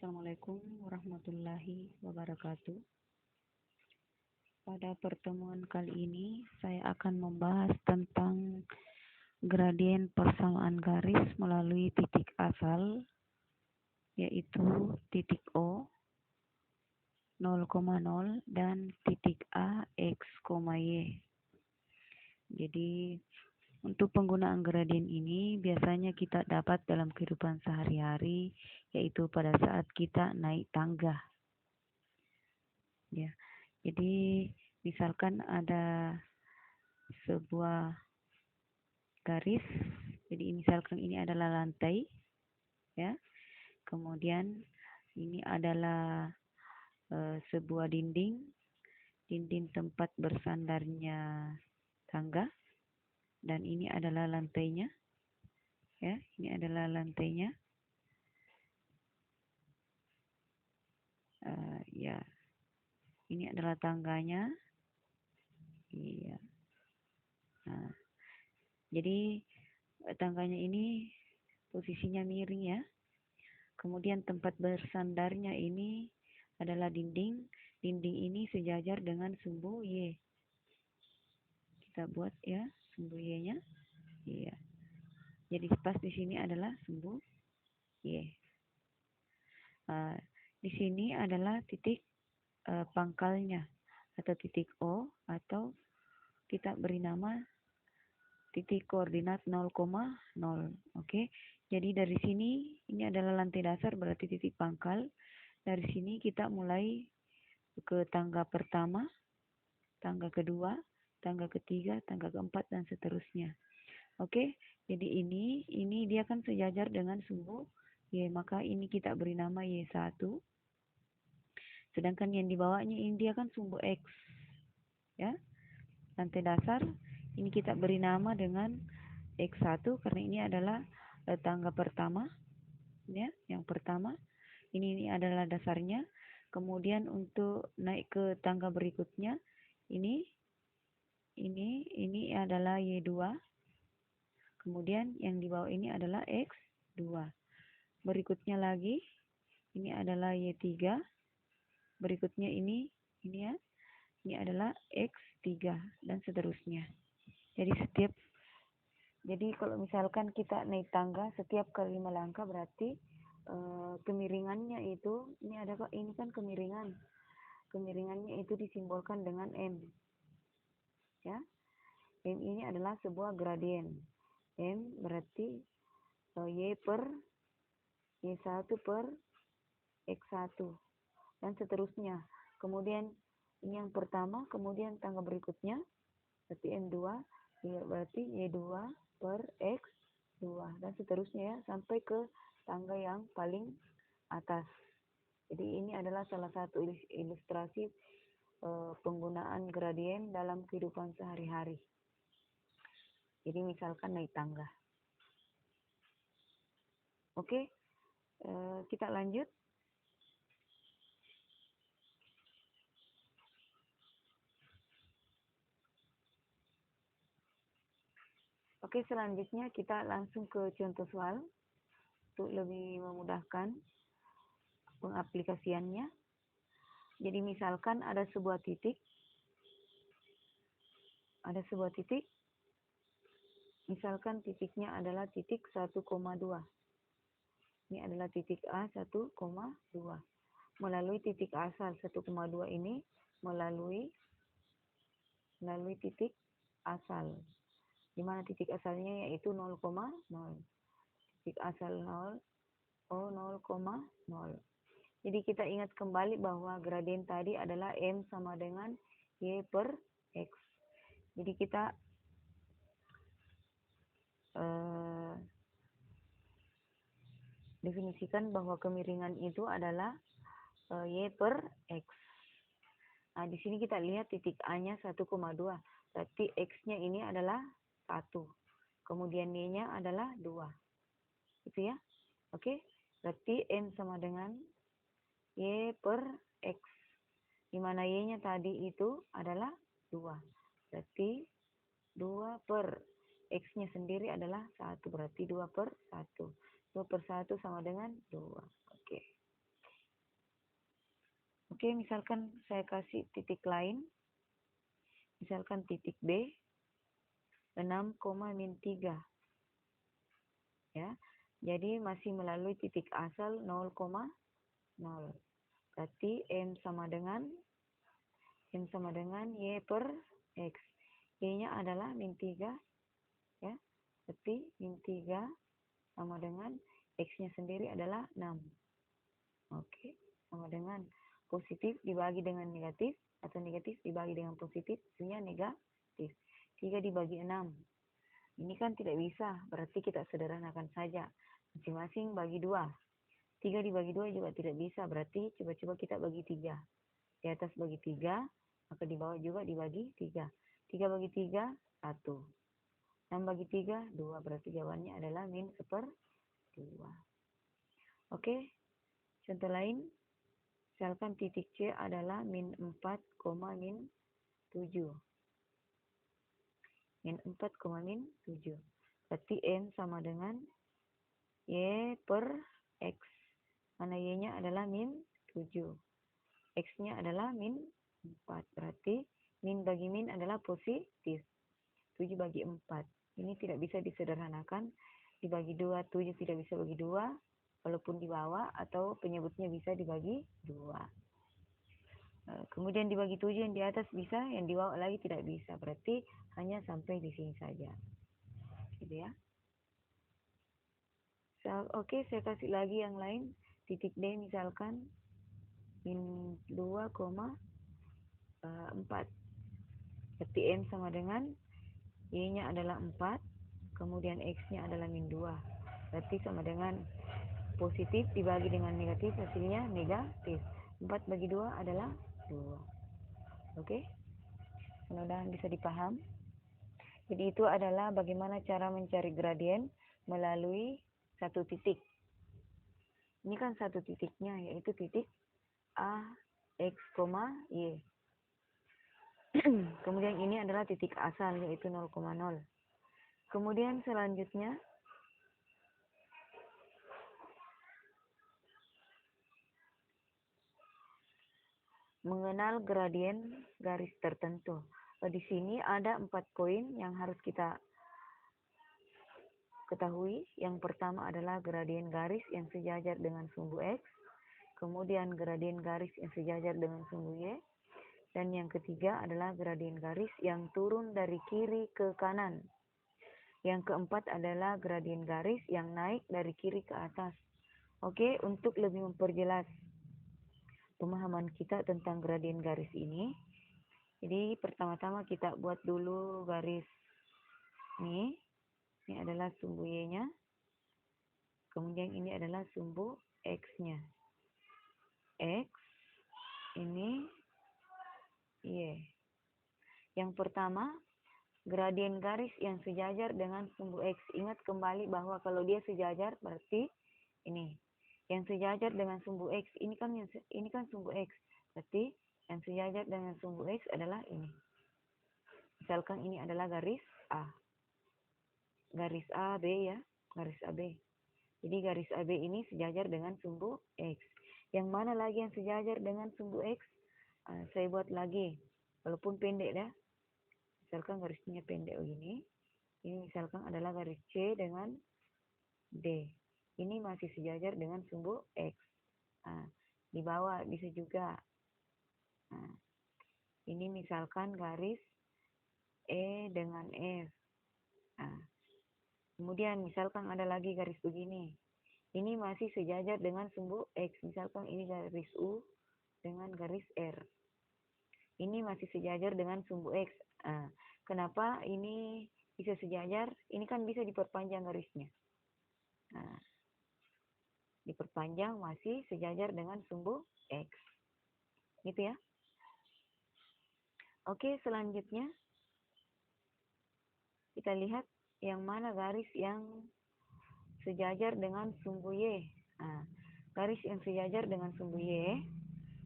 Assalamualaikum warahmatullahi wabarakatuh. Pada pertemuan kali ini, saya akan membahas tentang gradien persamaan garis melalui titik asal, yaitu titik O, 0,0, dan titik A, X, Y. Jadi, untuk penggunaan gradien ini biasanya kita dapat dalam kehidupan sehari-hari, yaitu pada saat kita naik tangga. Ya, jadi misalkan ada sebuah garis, jadi misalkan ini adalah lantai, ya. Kemudian ini adalah sebuah dinding tempat bersandarnya tangga, dan ini adalah lantainya, ya. Ini adalah lantainya, ya. Ini adalah tangganya, iya. Nah, jadi tangganya ini posisinya miring, ya. Kemudian tempat bersandarnya ini adalah dinding. Dinding ini sejajar dengan sumbu Y. Kita buat, ya, sumbu Y-nya. Iya. Jadi pas di sini adalah sumbu Y. Di sini adalah titik pangkalnya atau titik O, atau kita beri nama titik koordinat 0,0. Oke. Jadi dari sini ini adalah lantai dasar, berarti titik pangkal. Dari sini kita mulai ke tangga pertama, tangga kedua, tangga ketiga, tangga keempat, dan seterusnya. Oke. Jadi ini dia kan sejajar dengan sumbu Y, maka ini kita beri nama Y1. Sedangkan yang di bawahnya ini dia kan sumbu X, ya. Lantai dasar ini kita beri nama dengan X1 karena ini adalah tangga pertama, ya, yang pertama. Ini adalah dasarnya. Kemudian untuk naik ke tangga berikutnya, ini adalah Y2. Kemudian yang di bawah ini adalah X2. Berikutnya lagi ini adalah Y3. Berikutnya ini ya. Ini adalah X3 dan seterusnya. Jadi kalau misalkan kita naik tangga, setiap kali melangkah berarti kemiringannya itu ini kan kemiringan. Kemiringannya itu disimbolkan dengan M. Ya. M ini adalah sebuah gradien. M berarti Y1 per X1 dan seterusnya. Kemudian ini yang pertama, kemudian tangga berikutnya berarti M2, berarti Y2 per X2 dan seterusnya, ya, sampai ke tangga yang paling atas. Jadi ini adalah salah satu ilustrasi penggunaan gradien dalam kehidupan sehari-hari. Jadi misalkan naik tangga. Oke, kita lanjut. Oke, selanjutnya kita langsung ke contoh soal untuk lebih memudahkan pengaplikasiannya. Jadi misalkan ada sebuah titik, misalkan titiknya adalah titik 1,2. Ini adalah titik A 1,2. Melalui titik asal 1,2 ini melalui titik asal. Di mana titik asalnya yaitu 0,0. Titik asal 0, 0,0. Jadi kita ingat kembali bahwa gradien tadi adalah M sama dengan Y per X. Jadi kita definisikan bahwa kemiringan itu adalah Y per X. Nah, di sini kita lihat titik A-nya 1,2. Berarti X-nya ini adalah 1. Kemudian Y-nya adalah 2. Itu, ya. Oke. Berarti M sama dengan Y per X. Di mana Y-nya tadi itu adalah 2. Berarti 2 per X-nya sendiri adalah 1. Berarti 2 per 1. 2 per 1 sama dengan 2. Oke. Oke, misalkan saya kasih titik lain, misalkan titik B 6, min 3 ya. Jadi masih melalui titik asal 0,0. Berarti M sama dengan Y per X. Y-nya adalah min 3 ya. Berarti min 3 sama dengan X-nya sendiri adalah 6. Oke, sama dengan positif dibagi dengan negatif atau negatif dibagi dengan positif, hasilnya negatif. 3 dibagi 6. Ini kan tidak bisa, berarti kita sederhanakan saja. Masing-masing bagi 2. 3 dibagi 2 juga tidak bisa, berarti coba-coba kita bagi 3. Di atas bagi 3, maka di bawah juga dibagi 3. 3 bagi 3, 1. 6 bagi 3, 2. Berarti jawabannya adalah min 1/2. Oke, contoh lain. Misalkan titik C adalah min 4, min 7. Min 4, min 7. Berarti M sama dengan Y per X. Mana Y-nya adalah min 7. X-nya adalah min 4. Berarti min bagi min adalah positif. 7 bagi 4. Ini tidak bisa disederhanakan. Dibagi 2, 7 tidak bisa bagi 2. Walaupun di bawah atau penyebutnya bisa dibagi 2. Kemudian dibagi 7 yang di atas bisa, yang di bawah lagi tidak bisa. Berarti hanya sampai di sini saja. Gitu ya. Oke, saya kasih lagi yang lain. Titik D misalkan min 2,4. Berarti M sama dengan Y-nya adalah 4. Kemudian X-nya adalah min 2. Berarti sama dengan positif dibagi dengan negatif, hasilnya negatif. 4 bagi 2 adalah 2. Oke? Mudah-mudahan bisa dipaham. Jadi itu adalah bagaimana cara mencari gradien melalui satu titik. Ini kan satu titiknya, yaitu titik A, X, Y. Kemudian ini adalah titik asal, yaitu 0,0. Kemudian selanjutnya, mengenal gradien garis tertentu. Di sini ada 4 poin yang harus kita ketahui. Yang pertama adalah gradien garis yang sejajar dengan sumbu X. Kemudian gradien garis yang sejajar dengan sumbu Y. Dan yang ketiga adalah gradien garis yang turun dari kiri ke kanan. Yang keempat adalah gradien garis yang naik dari kiri ke atas. Oke, untuk lebih memperjelas pemahaman kita tentang gradien garis ini, jadi pertama-tama kita buat dulu garis ini. Ini adalah sumbu Y-nya. Kemudian ini adalah sumbu X-nya. X, ini Y. Yang pertama, gradien garis yang sejajar dengan sumbu X. Ingat kembali bahwa kalau dia sejajar berarti ini. Yang sejajar dengan sumbu X, ini kan sumbu X. Berarti yang sejajar dengan sumbu X adalah ini. Misalkan ini adalah garis A. Garis AB ya, garis AB. Jadi garis AB ini sejajar dengan sumbu X. Yang mana lagi yang sejajar dengan sumbu X? Saya buat lagi, walaupun pendek dah. Misalkan garisnya pendek begini. Ini misalkan adalah garis C dengan D. Ini masih sejajar dengan sumbu X. Di bawah bisa juga. Ini misalkan garis E dengan F. Kemudian misalkan ada lagi garis begini. Ini masih sejajar dengan sumbu X. Misalkan ini garis U dengan garis R. Ini masih sejajar dengan sumbu X. Kenapa ini bisa sejajar? Ini kan bisa diperpanjang garisnya. Diperpanjang masih sejajar dengan sumbu X. Gitu ya. Oke, selanjutnya kita lihat yang mana garis yang sejajar dengan sumbu Y. Garis yang sejajar dengan sumbu Y,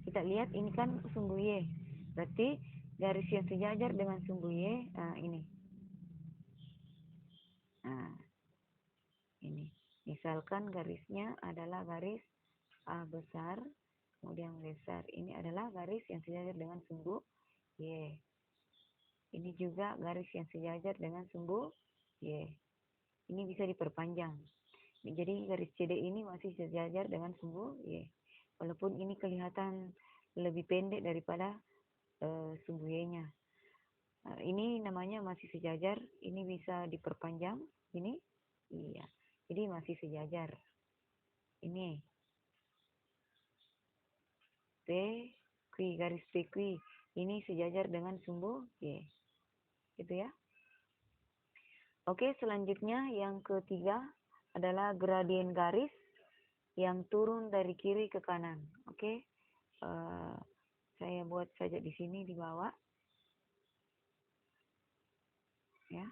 kita lihat ini kan sumbu Y. Berarti garis yang sejajar dengan sumbu Y, ini. Ini. Misalkan garisnya adalah garis A besar, kemudian besar. Ini adalah garis yang sejajar dengan sumbu Y. Ini juga garis yang sejajar dengan sumbu Y. Ini bisa diperpanjang. Jadi garis CD ini masih sejajar dengan sumbu Y. Walaupun ini kelihatan lebih pendek daripada sumbu Y-nya. Ini namanya masih sejajar. Ini bisa diperpanjang. Ini, iya. Jadi masih sejajar. Ini PQ, garis PQ. Ini sejajar dengan sumbu Y. Gitu ya. Oke, selanjutnya yang ketiga adalah gradien garis yang turun dari kiri ke kanan. Oke, saya buat saja di sini di bawah. Ya.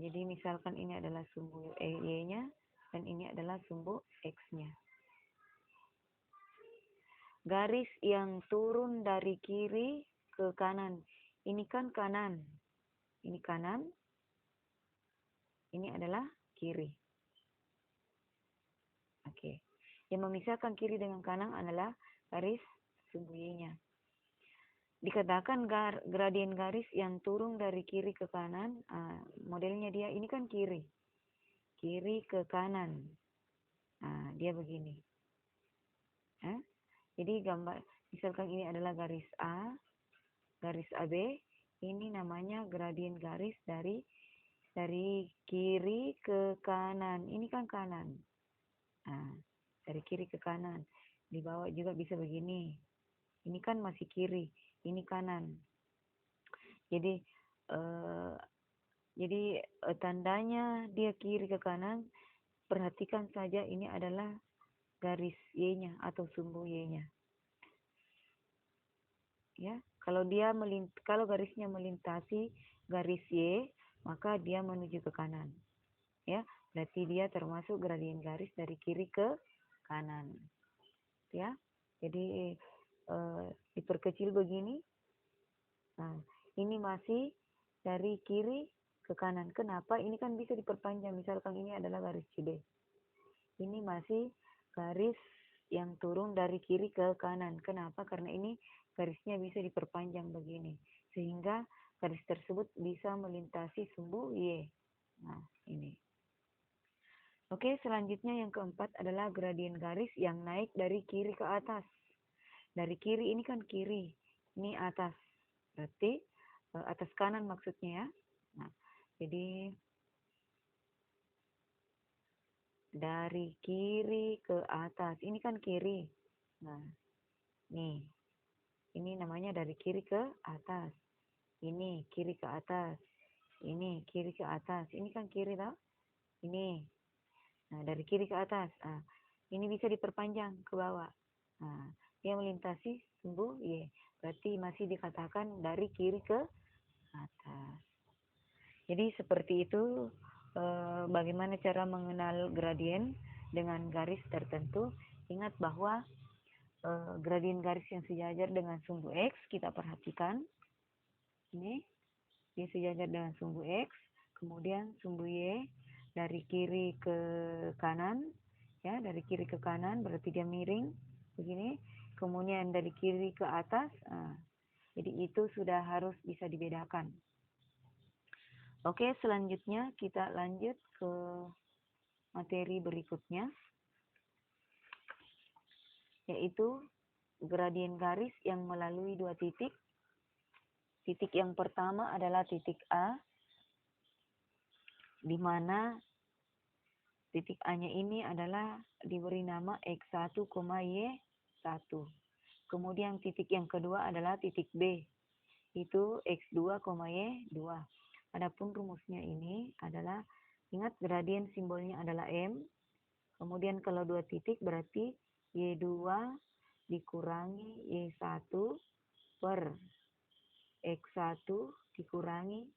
Jadi misalkan ini adalah sumbu Y-nya dan ini adalah sumbu X-nya. Garis yang turun dari kiri ke kanan. Ini kan kanan. Ini kanan. Ini adalah kiri. Oke. Yang memisahkan kiri dengan kanan adalah garis sumbu Y-nya. Dikatakan gradien garis yang turun dari kiri ke kanan. Modelnya dia ini kan kiri. Kiri ke kanan. Dia begini. Jadi gambar, misalkan ini adalah garis A, garis AB. Ini namanya gradien garis dari kiri ke kanan. Ini kan kanan. Dari kiri ke kanan. Di bawah juga bisa begini. Ini kan masih kiri. Ini kanan. Jadi tandanya dia kiri ke kanan. Perhatikan saja ini adalah garis Y-nya atau sumbu Y-nya. Ya, kalau garisnya melintasi garis Y, maka dia menuju ke kanan. Ya, berarti dia termasuk gradien garis dari kiri ke kanan. Ya, jadi diperkecil begini. Nah, ini masih dari kiri ke kanan. Kenapa? Ini kan bisa diperpanjang. Misalkan ini adalah garis CD. Ini masih garis yang turun dari kiri ke kanan. Kenapa? Karena ini garisnya bisa diperpanjang begini. Sehingga garis tersebut bisa melintasi sumbu Y. Nah, ini. Oke, selanjutnya yang keempat adalah gradien garis yang naik dari kiri ke atas. Dari kiri ini kan kiri. Ini atas. Berarti atas kanan maksudnya ya. Nah, jadi dari kiri ke atas. Ini kan kiri. Nah, nih. Ini namanya dari kiri ke atas. Ini kiri ke atas. Ini kiri ke atas. Ini kan kiri tau? Ini. Nah, dari kiri ke atas. Ini bisa diperpanjang ke bawah. Nah, dia melintasi sumbu Y. Berarti masih dikatakan dari kiri ke atas. Jadi seperti itu bagaimana cara mengenal gradien dengan garis tertentu. Ingat bahwa gradien garis yang sejajar dengan sumbu X kita perhatikan. Ini dia sejajar dengan sumbu X. Kemudian sumbu Y dari kiri ke kanan. Ya, dari kiri ke kanan berarti dia miring begini. Kemudian dari kiri ke atas. Jadi itu sudah harus bisa dibedakan. Oke, selanjutnya kita lanjut ke materi berikutnya, yaitu gradien garis yang melalui dua titik. Titik yang pertama adalah titik A, di mana titik A-nya ini adalah diberi nama X1, Y1. Kemudian titik yang kedua adalah titik B, itu X2, Y2. Adapun rumusnya ini adalah, ingat gradien simbolnya adalah M. Kemudian kalau dua titik berarti Y2 dikurangi Y1 per X1 dikurangi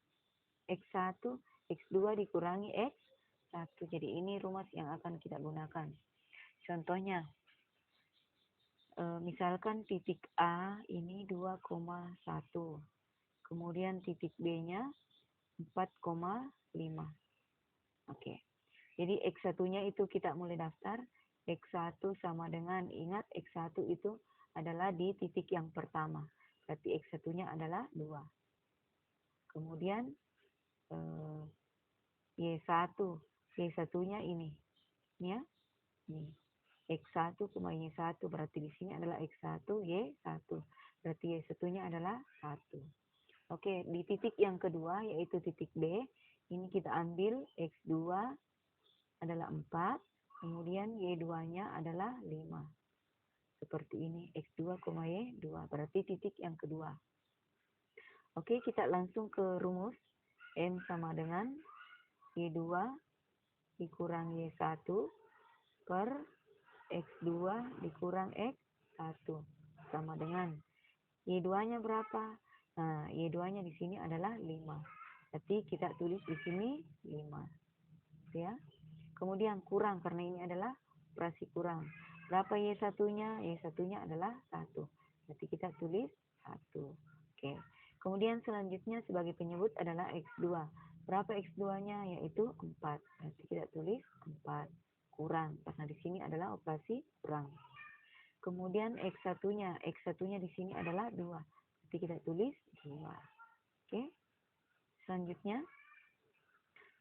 X1, X2 dikurangi X1. Jadi ini rumus yang akan kita gunakan. Contohnya, misalkan titik A ini 2,1. Kemudian titik B-nya 4,5. Oke. Jadi X1-nya itu kita mulai daftar. X1 sama dengan, ingat X1 itu adalah di titik yang pertama. Berarti X1-nya adalah 2. Kemudian Y1. Y1-nya ini. Ya. Ini. X1, Y1. Berarti di sini adalah X1, Y1. Berarti Y1-nya adalah 1. Oke, di titik yang kedua yaitu titik B. Ini kita ambil X2 adalah 4. Kemudian Y2-nya adalah 5. Seperti ini, X2, Y2. Berarti titik yang kedua. Oke, kita langsung ke rumus. M sama dengan Y2 dikurang Y1 per X2 dikurang X1. Sama dengan Y2-nya berapa? Nah, Y2-nya di sini adalah 5. Berarti kita tulis di sini 5. Ya. Kemudian kurang, karena ini adalah operasi kurang. Berapa Y1-nya? Y1-nya adalah 1. Berarti kita tulis 1. Oke. Kemudian selanjutnya sebagai penyebut adalah X2. Berapa X2-nya? Yaitu 4. Berarti kita tulis 4. Kurang, karena di sini adalah operasi kurang. Kemudian X1-nya. X1-nya di sini adalah 2. Berarti kita tulis 2. Oke. Selanjutnya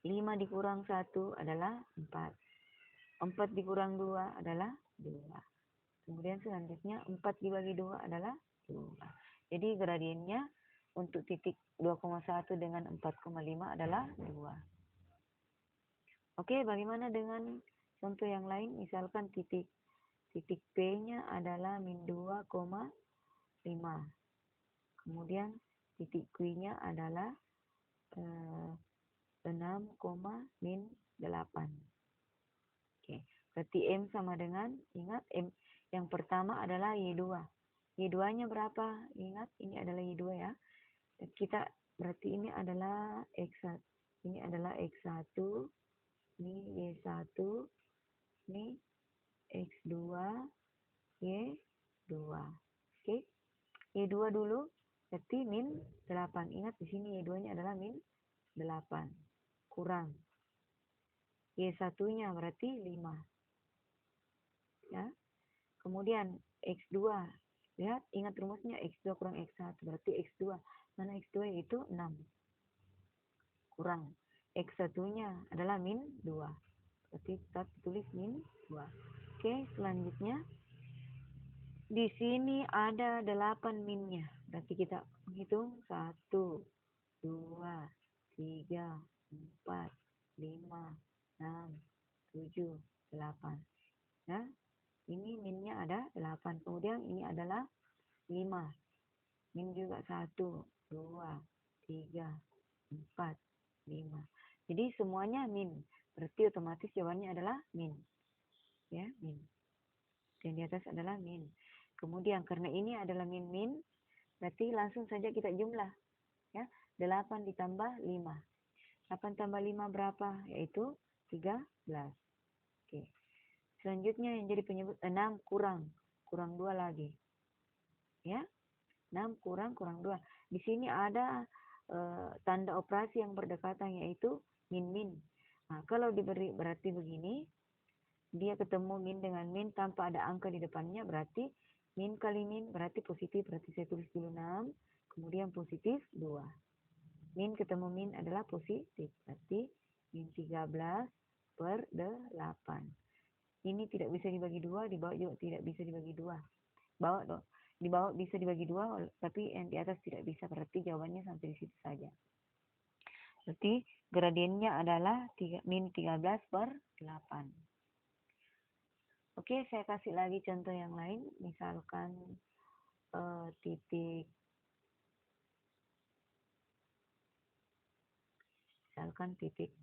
5 dikurang 1 adalah 4. 4 dikurang 2 adalah 2. Kemudian selanjutnya 4 dibagi 2 adalah 2. Jadi gradiennya untuk titik 2,1 dengan 4,5 adalah 2. Oke, bagaimana dengan contoh yang lain? Misalkan titik P-nya adalah min 2,5. Kemudian titik Q-nya adalah 6, min 8. Oke, berarti M sama dengan, ingat M yang pertama adalah Y2. Y2-nya berapa? Ingat, ini adalah Y2 ya. Kita berarti ini adalah X1. Ini adalah X1. Ini Y1. Ini X2. Y2. Oke. Y2 dulu. Berarti min 8. Ingat di sini Y2-nya adalah min 8. Kurang. Y1-nya berarti 5. Ya. Kemudian X2. Lihat, ingat rumusnya X2 kurang X1. Berarti X2. Mana X2 itu 6. Kurang. X1-nya adalah min 2. Berarti kita tulis min 2. Oke, selanjutnya. Di sini ada 8 minnya. Berarti kita menghitung 1, 2, 3, 4, 5, 6, 7, 8. Nah, ini minnya ada 8. Kemudian ini adalah 5. Min juga 1, 2, 3, 4, 5. Jadi semuanya min. Berarti otomatis jawabannya adalah min. Ya, min. Dan di atas adalah min. Kemudian karena ini adalah min-min, berarti langsung saja kita jumlah. Ya, 8 ditambah 5. 8 tambah 5 berapa? Yaitu 13. Oke. Selanjutnya yang jadi penyebut 6 kurang 2 lagi. Ya. 6 kurang 2. Di sini ada tanda operasi yang berdekatan yaitu min-min. Nah, kalau diberi berarti begini, dia ketemu min dengan min tanpa ada angka di depannya, berarti min kali min berarti positif. Berarti saya tulis dulu 6, kemudian positif 2. Min ketemu min adalah positif. Berarti min 13 per 8. Ini tidak bisa dibagi 2, di bawah juga tidak bisa dibagi 2. Di bawah bisa dibagi 2, tapi yang di atas tidak bisa. Berarti jawabannya sampai di situ saja. Berarti gradiennya adalah min 13 per 8. Oke, saya kasih lagi contoh yang lain. Misalkan titik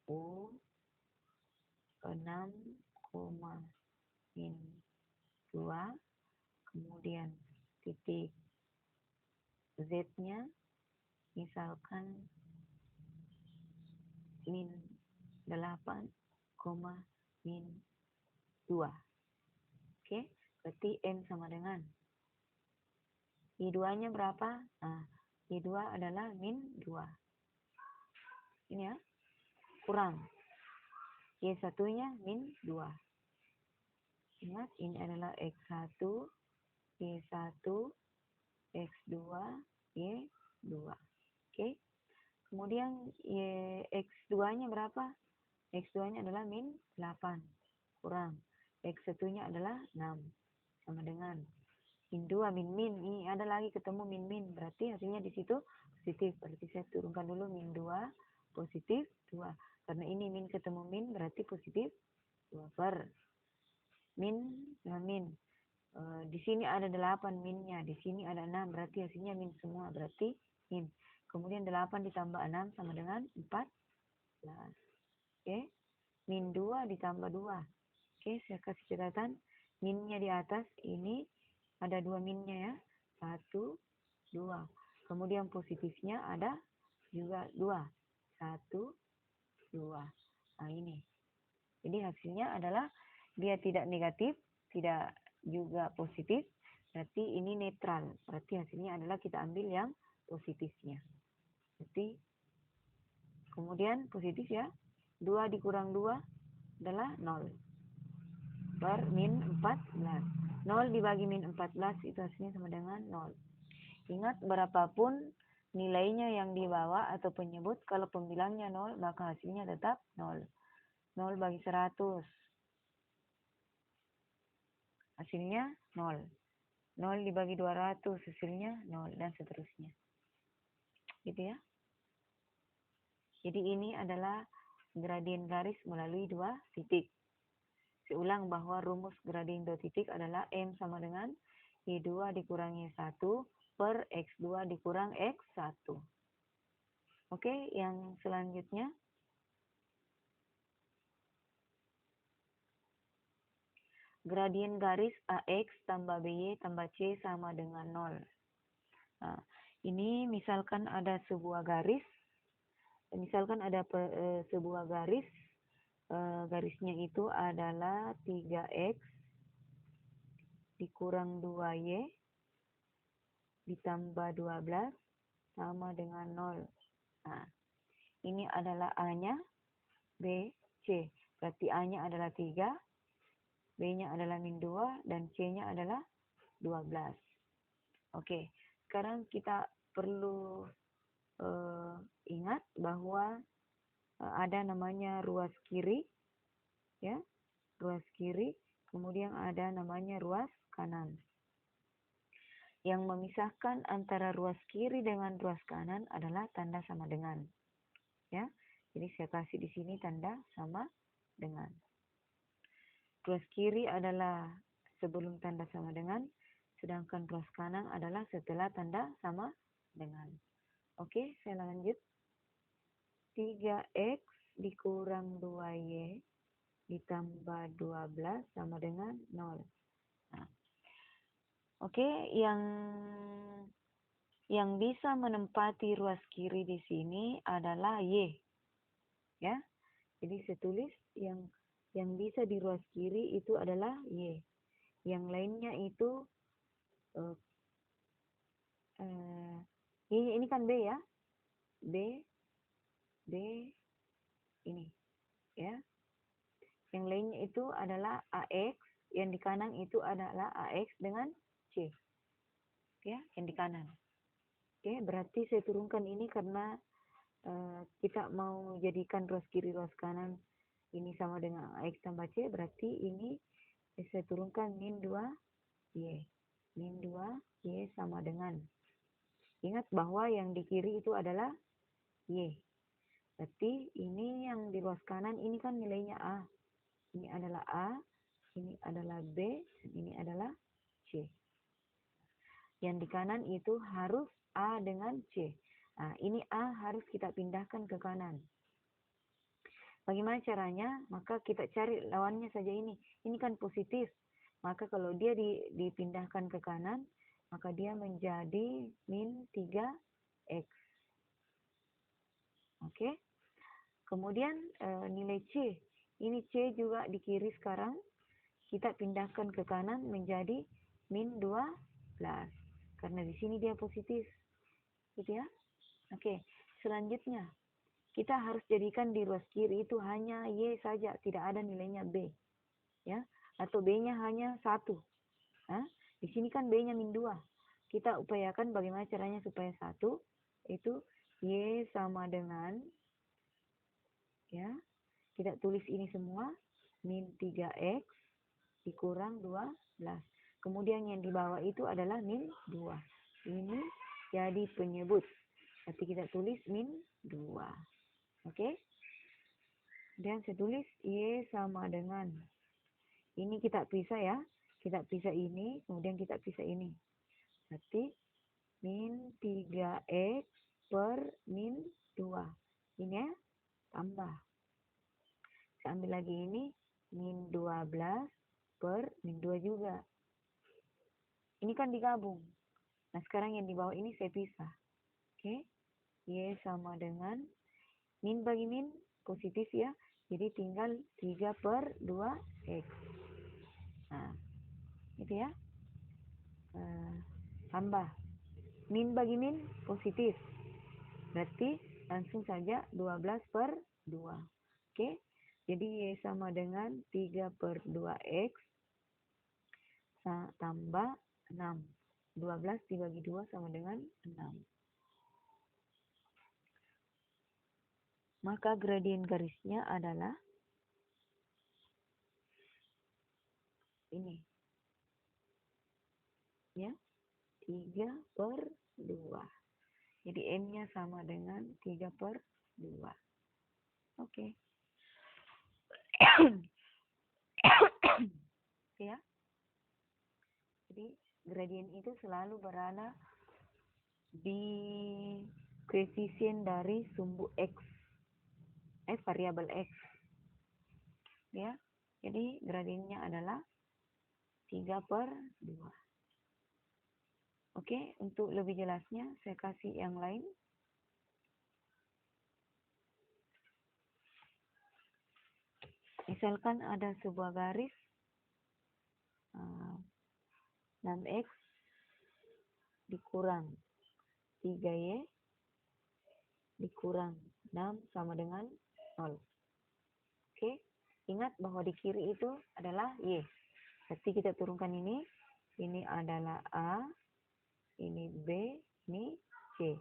U 6, min 2. Kemudian titik Z-nya misalkan min 8, min 2. Oke, berarti M sama dengan Y2-nya berapa? Nah, Y2 adalah min 2. Ini ya, kurang. Y1-nya min 2. Ingat, ini adalah X1, Y1, X2, Y2. Oke. Kemudian X2-nya berapa? X2-nya adalah min 8. Kurang. X1-nya adalah 6. Sama dengan min 2, min. Ini ada lagi ketemu min. Berarti hasilnya di situ positif. Berarti saya turunkan dulu min 2, positif 2. Karena ini min ketemu min, berarti positif 2 per min. Di sini ada 8 minnya, di sini ada 6, berarti hasilnya min semua, berarti min. Kemudian 8 ditambah 6 sama dengan 14. Oke, min 2 ditambah 2. Oke, saya kasih catatan, minnya di atas ini ada 2 minnya ya, 1, 2. Kemudian positifnya ada juga 2, 1, 2. Nah ini. Jadi hasilnya adalah dia tidak negatif, tidak juga positif, berarti ini netral. Berarti hasilnya adalah kita ambil yang positifnya. Berarti kemudian positif ya, 2 dikurang 2 adalah 0. Per min 14. 0 dibagi min 14 itu hasilnya sama dengan 0. Ingat, berapapun nilainya yang dibawa atau penyebut, kalau pembilangnya 0, maka hasilnya tetap 0. 0 bagi 100. Hasilnya 0. 0 dibagi 200, hasilnya 0, dan seterusnya. Gitu ya. Jadi ini adalah gradien garis melalui 2 titik. Seulang bahwa rumus gradien 2 titik adalah M sama dengan Y2 dikurangi 1 per X2 dikurang X1. Oke, yang selanjutnya. Gradien garis AX tambah BY tambah C sama dengan 0. Nah, ini misalkan ada sebuah garis. Misalkan ada sebuah garis. Garisnya itu adalah 3X dikurang 2Y ditambah 12 sama dengan 0. Nah, ini adalah A-nya, B, C. Berarti A-nya adalah 3, B-nya adalah min 2, dan C-nya adalah 12. Oke, sekarang kita perlu ingat bahwa ada namanya ruas kiri, ya, ruas kiri, kemudian ada namanya ruas kanan. Yang memisahkan antara ruas kiri dengan ruas kanan adalah tanda sama dengan, ya. Jadi saya kasih di sini tanda sama dengan. Ruas kiri adalah sebelum tanda sama dengan, sedangkan ruas kanan adalah setelah tanda sama dengan. Oke, saya lanjut. 3X dikurang 2Y ditambah 12 sama dengan 0. Nah, oke, yang bisa menempati ruas kiri di sini adalah Y. Ya. Jadi saya tulis yang bisa di ruas kiri itu adalah Y. Yang lainnya itu ini kan B ya. B ini ya. Yang lainnya itu adalah AX, yang di kanan itu adalah AX dengan C. Ya, yang di kanan. Oke, berarti saya turunkan ini karena kita mau jadikan ruas kiri ruas kanan ini sama dengan AX tambah C, berarti ini saya turunkan min 2Y. Min 2Y sama dengan. Ingat bahwa yang di kiri itu adalah Y. Berarti ini yang di ruas kanan ini kan nilainya A. Ini adalah A, ini adalah B, dan ini adalah C. Yang di kanan itu harus A dengan C. Nah, ini A harus kita pindahkan ke kanan. Bagaimana caranya? Maka kita cari lawannya saja ini. Ini kan positif. Maka kalau dia dipindahkan ke kanan, maka dia menjadi min 3X. Oke. Kemudian nilai C. Ini C juga di kiri sekarang. Kita pindahkan ke kanan menjadi min 12. Karena di sini dia positif. Gitu ya. Oke. Selanjutnya, kita harus jadikan di ruas kiri itu hanya Y saja, tidak ada nilainya B. Ya. atau B-nya hanya 1. Nah, di sini kan B-nya min 2. Kita upayakan bagaimana caranya supaya 1. Itu Y sama dengan, ya, kita tulis ini semua, min 3X dikurang 12. Kemudian yang di bawah itu adalah min 2. Ini jadi penyebut. Berarti kita tulis min 2. Oke? Dan saya tulis Y sama dengan, ini kita pisah ya. Kita pisah ini, kemudian kita pisah ini. Berarti min 3X per min 2. Ini ya, tambah. Saya ambil lagi ini, min 12 per min 2 juga. Ini kan digabung. Nah, sekarang yang di bawah ini saya pisah. Oke? Y sama dengan, min bagi min positif ya. Jadi tinggal 3 per 2X. Nah, itu ya. Tambah. Min bagi min positif. Berarti langsung saja 12 per 2. Oke. Jadi Y sama dengan 3 per 2X tambah 6. 12 dibagi 2 sama dengan 6. Maka gradien garisnya adalah ini. Ya, 3 per 2. Jadi M-nya sama dengan 3 per 2. Oke. Ya. Jadi gradien itu selalu berada di koefisien dari sumbu X. Variabel X. Ya. Jadi gradiennya adalah 3 per 2. Oke, untuk lebih jelasnya saya kasih yang lain. Misalkan ada sebuah garis 6X dikurang 3Y dikurang 6 sama dengan 0. Oke, ingat bahwa di kiri itu adalah Y. Berarti kita turunkan ini. Ini adalah A, ini B, ini C.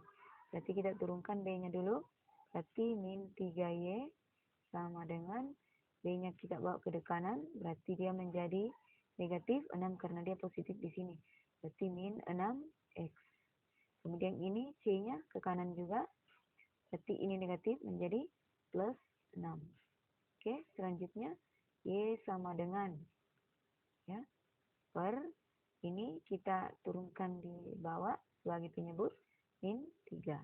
Berarti kita turunkan B-nya dulu. Berarti min 3Y sama dengan B-nya kita bawa ke kanan. Berarti dia menjadi negatif 6 karena dia positif di sini. Berarti min 6X. Kemudian ini C-nya ke kanan juga. Berarti ini negatif menjadi plus 6. Oke, selanjutnya Y sama dengan, ya, per ini kita turunkan di bawah sebagai penyebut min 3.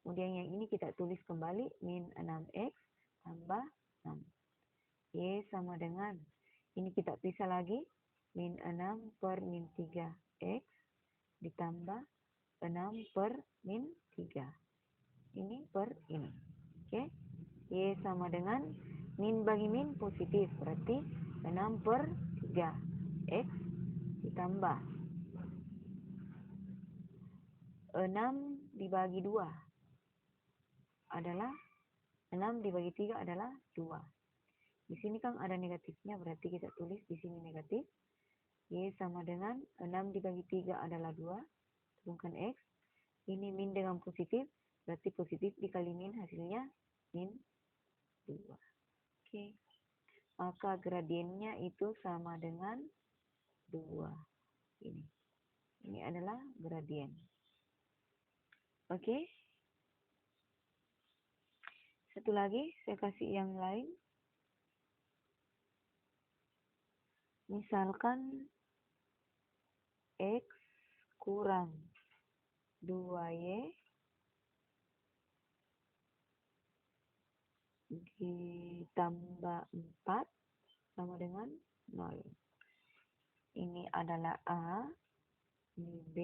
Kemudian yang ini kita tulis kembali min 6X tambah 6. Y sama dengan, ini kita pisah lagi, min 6 per min 3X ditambah 6 per min 3. Ini per ini. Oke. Y sama dengan, min bagi min positif. Berarti 6 per 3. X ditambah 6 dibagi 2 adalah 6 dibagi 3 adalah 2. Di sini kan ada negatifnya, berarti kita tulis di sini negatif. Y sama dengan 6 dibagi 3 adalah 2. Turunkan X. Ini min dengan positif, berarti positif dikali min hasilnya min 2. Oke. Maka gradiennya itu sama dengan 2. Ini adalah gradien. Oke. Satu lagi saya kasih yang lain. Misalkan X kurang 2Y ditambah 4 sama dengan 0. Ini adalah A, ini B,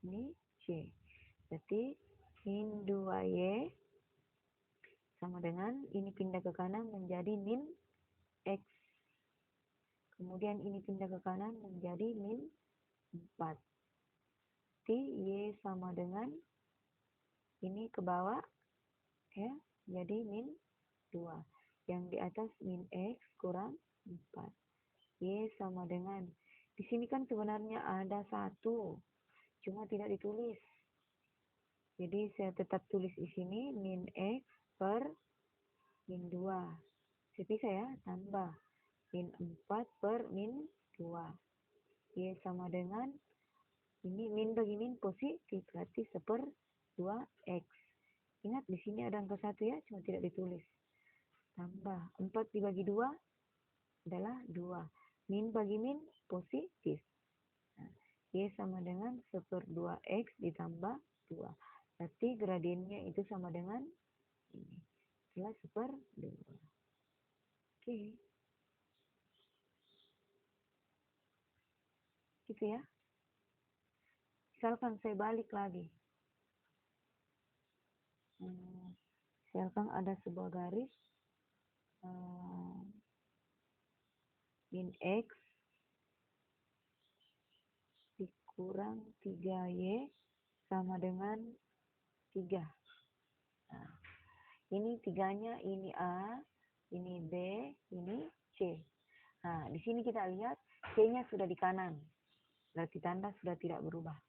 ini C. Berarti min 2Y sama dengan, ini pindah ke kanan menjadi min X. Kemudian ini pindah ke kanan menjadi min 4. Berarti Y sama dengan, ini ke bawah, ya, jadi min 2. Yang di atas min X kurang 4. Y sama dengan, di sini kan sebenarnya ada 1, cuma tidak ditulis. Jadi saya tetap tulis di sini min X per min 2. Bisa ya, tambah min 4 per min 2. Y sama dengan, ini min bagi min positif, berarti 1/2X. Ingat di sini ada angka 1 ya, cuma tidak ditulis. Tambah 4 dibagi 2 adalah 2. Min bagi min positif. Nah, Y sama dengan 1/2X ditambah 2. Berarti gradiennya itu sama dengan ini. Adalah 1/2. Oke. Gitu ya. Misalkan saya balik lagi. Misalkan ada sebuah garis min X dikurang 3Y sama dengan 3. Nah, ini 3-nya, ini A, ini B, ini C. Nah, di sini kita lihat C-nya sudah di kanan. Berarti tanda sudah tidak berubah.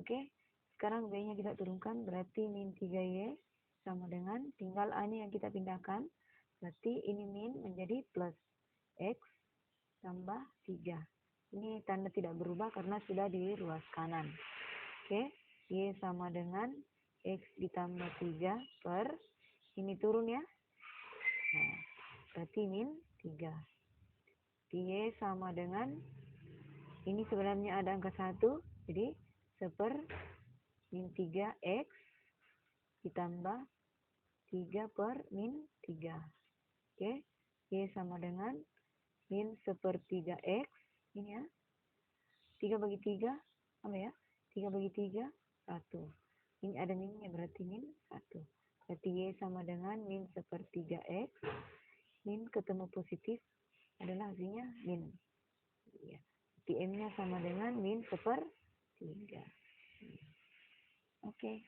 Oke, sekarang B-nya kita turunkan, berarti min 3Y sama dengan, tinggal A-nya yang kita pindahkan. Berarti ini min menjadi plus X tambah 3. Ini tanda tidak berubah karena sudah di ruas kanan. Oke, Y sama dengan X ditambah 3 per, ini turun ya. Nah, berarti min 3. Y sama dengan, ini sebenarnya ada angka 1, jadi 1 min 3X ditambah 3 per min 3. Oke, Y sama dengan min 1/3X, ini ya. 3 bagi 3, apa ya? 3 bagi 3, 1. Ini ada minnya, berarti min 1. Berarti Y sama dengan min 1/3X. Min ketemu positif adalah hasilnya min. Ya. Berarti M-nya sama dengan min 1/3. Oke.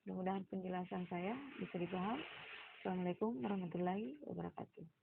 Mudah-mudahan penjelasan saya bisa dipaham. Assalamualaikum warahmatullahi wabarakatuh.